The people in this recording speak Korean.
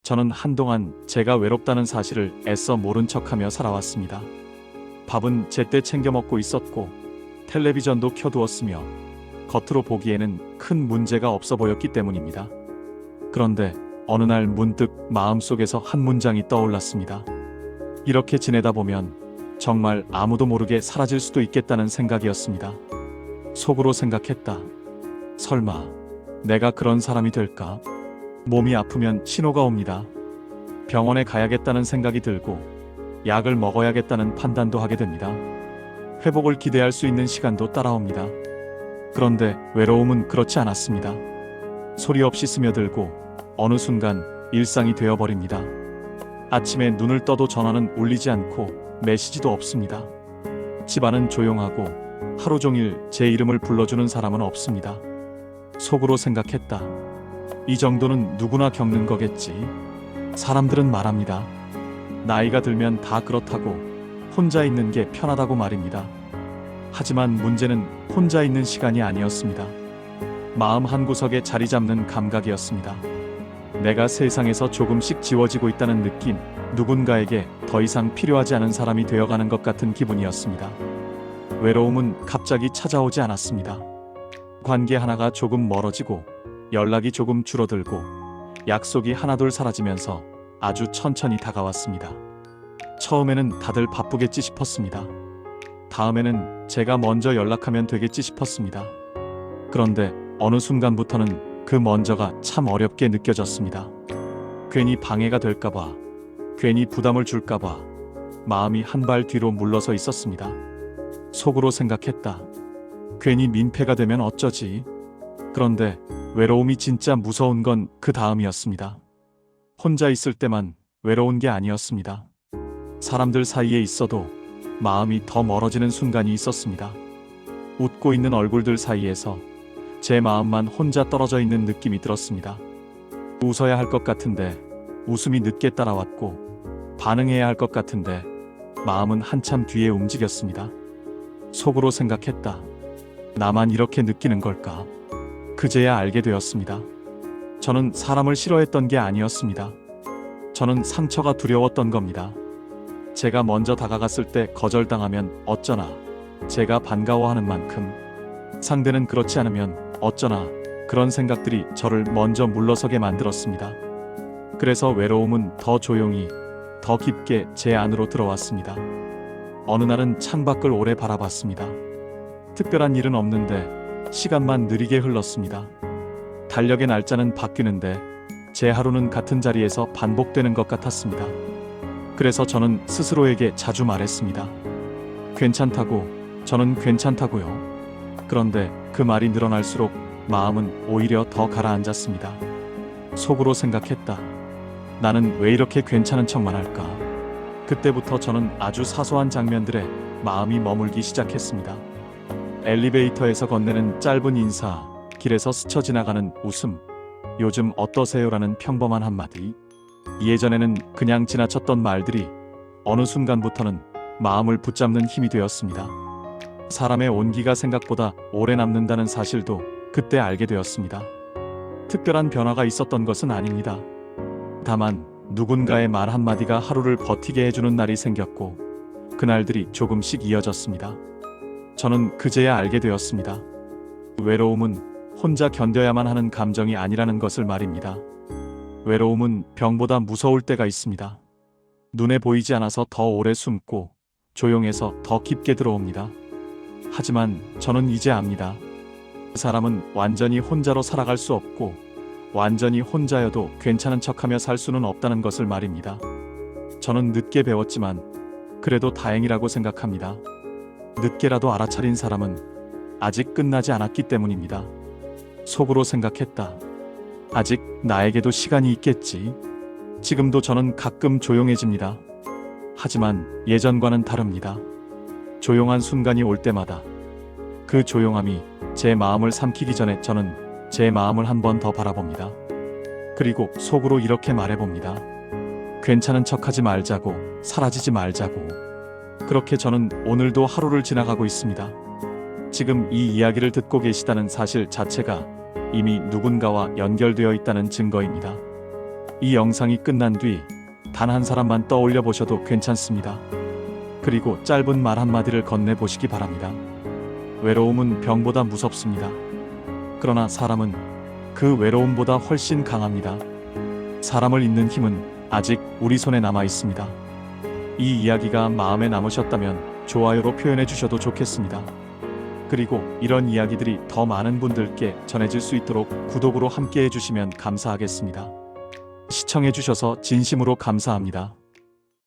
저는 한동안 제가 외롭다는 사실을 애써 모른 척하며 살아왔습니다. 밥은 제때 챙겨 먹고 있었고 텔레비전도 켜두었으며 겉으로 보기에는 큰 문제가 없어 보였기 때문입니다. 그런데 어느 날 문득 마음속에서 한 문장이 떠올랐습니다. 이렇게 지내다 보면 정말 아무도 모르게 사라질 수도 있겠다는 생각이었습니다. 속으로 생각했다. 설마 내가 그런 사람이 될까? 몸이 아프면 신호가 옵니다. 병원에 가야겠다는 생각이 들고 약을 먹어야겠다는 판단도 하게 됩니다. 회복을 기대할 수 있는 시간도 따라옵니다. 그런데 외로움은 그렇지 않았습니다. 소리 없이 스며들고 어느 순간 일상이 되어버립니다. 아침에 눈을 떠도 전화는 울리지 않고 메시지도 없습니다. 집안은 조용하고 하루 종일 제 이름을 불러주는 사람은 없습니다. 속으로 생각했다. 이 정도는 누구나 겪는 거겠지. 사람들은 말합니다. 나이가 들면 다 그렇다고, 혼자 있는 게 편하다고 말입니다. 하지만 문제는 혼자 있는 시간이 아니었습니다. 마음 한구석에 자리 잡는 감각이었습니다. 내가 세상에서 조금씩 지워지고 있다는 느낌, 누군가에게 더 이상 필요하지 않은 사람이 되어가는 것 같은 기분이었습니다. 외로움은 갑자기 찾아오지 않았습니다. 관계 하나가 조금 멀어지고 연락이 조금 줄어들고 약속이 하나둘 사라지면서 아주 천천히 다가왔습니다. 처음에는 다들 바쁘겠지 싶었습니다. 다음에는 제가 먼저 연락하면 되겠지 싶었습니다. 그런데 어느 순간부터는 그 먼저가 참 어렵게 느껴졌습니다. 괜히 방해가 될까봐, 괜히 부담을 줄까봐 마음이 한 발 뒤로 물러서 있었습니다. 속으로 생각했다. 괜히 민폐가 되면 어쩌지? 그런데 외로움이 진짜 무서운 건 그 다음이었습니다. 혼자 있을 때만 외로운 게 아니었습니다. 사람들 사이에 있어도 마음이 더 멀어지는 순간이 있었습니다. 웃고 있는 얼굴들 사이에서 제 마음만 혼자 떨어져 있는 느낌이 들었습니다. 웃어야 할 것 같은데 웃음이 늦게 따라왔고, 반응해야 할 것 같은데 마음은 한참 뒤에 움직였습니다. 속으로 생각했다. 나만 이렇게 느끼는 걸까? 그제야 알게 되었습니다. 저는 사람을 싫어했던 게 아니었습니다. 저는 상처가 두려웠던 겁니다. 제가 먼저 다가갔을 때 거절당하면 어쩌나, 제가 반가워하는 만큼 상대는 그렇지 않으면 어쩌나, 그런 생각들이 저를 먼저 물러서게 만들었습니다. 그래서 외로움은 더 조용히, 더 깊게 제 안으로 들어왔습니다. 어느 날은 창밖을 오래 바라봤습니다. 특별한 일은 없는데 시간만 느리게 흘렀습니다. 달력의 날짜는 바뀌는데 제 하루는 같은 자리에서 반복되는 것 같았습니다. 그래서 저는 스스로에게 자주 말했습니다. 괜찮다고, 저는 괜찮다고요. 그런데 그 말이 늘어날수록 마음은 오히려 더 가라앉았습니다. 속으로 생각했다. 나는 왜 이렇게 괜찮은 척만 할까? 그때부터 저는 아주 사소한 장면들에 마음이 머물기 시작했습니다. 엘리베이터에서 건네는 짧은 인사, 길에서 스쳐 지나가는 웃음, 요즘 어떠세요라는 평범한 한마디. 예전에는 그냥 지나쳤던 말들이 어느 순간부터는 마음을 붙잡는 힘이 되었습니다. 사람의 온기가 생각보다 오래 남는다는 사실도 그때 알게 되었습니다. 특별한 변화가 있었던 것은 아닙니다. 다만 누군가의 말 한마디가 하루를 버티게 해주는 날이 생겼고, 그날들이 조금씩 이어졌습니다. 저는 그제야 알게 되었습니다. 외로움은 혼자 견뎌야만 하는 감정이 아니라는 것을 말입니다. 외로움은 병보다 무서울 때가 있습니다. 눈에 보이지 않아서 더 오래 숨고 조용해서 더 깊게 들어옵니다. 하지만 저는 이제 압니다. 사람은 완전히 혼자로 살아갈 수 없고, 완전히 혼자여도 괜찮은 척하며 살 수는 없다는 것을 말입니다. 저는 늦게 배웠지만 그래도 다행이라고 생각합니다. 늦게라도 알아차린 사람은 아직 끝나지 않았기 때문입니다. 속으로 생각했다. 아직 나에게도 시간이 있겠지. 지금도 저는 가끔 조용해집니다. 하지만 예전과는 다릅니다. 조용한 순간이 올 때마다 그 조용함이 제 마음을 삼키기 전에 저는 제 마음을 한 번 더 바라봅니다. 그리고 속으로 이렇게 말해봅니다. 괜찮은 척하지 말자고, 사라지지 말자고. 그렇게 저는 오늘도 하루를 지나가고 있습니다. 지금 이 이야기를 듣고 계시다는 사실 자체가 이미 누군가와 연결되어 있다는 증거입니다. 이 영상이 끝난 뒤 단 한 사람만 떠올려 보셔도 괜찮습니다. 그리고 짧은 말 한마디를 건네보시기 바랍니다. 외로움은 병보다 무섭습니다. 그러나 사람은 그 외로움보다 훨씬 강합니다. 사람을 잇는 힘은 아직 우리 손에 남아 있습니다. 이 이야기가 마음에 남으셨다면 좋아요로 표현해 주셔도 좋겠습니다. 그리고 이런 이야기들이 더 많은 분들께 전해질 수 있도록 구독으로 함께 해주시면 감사하겠습니다. 시청해 주셔서 진심으로 감사합니다.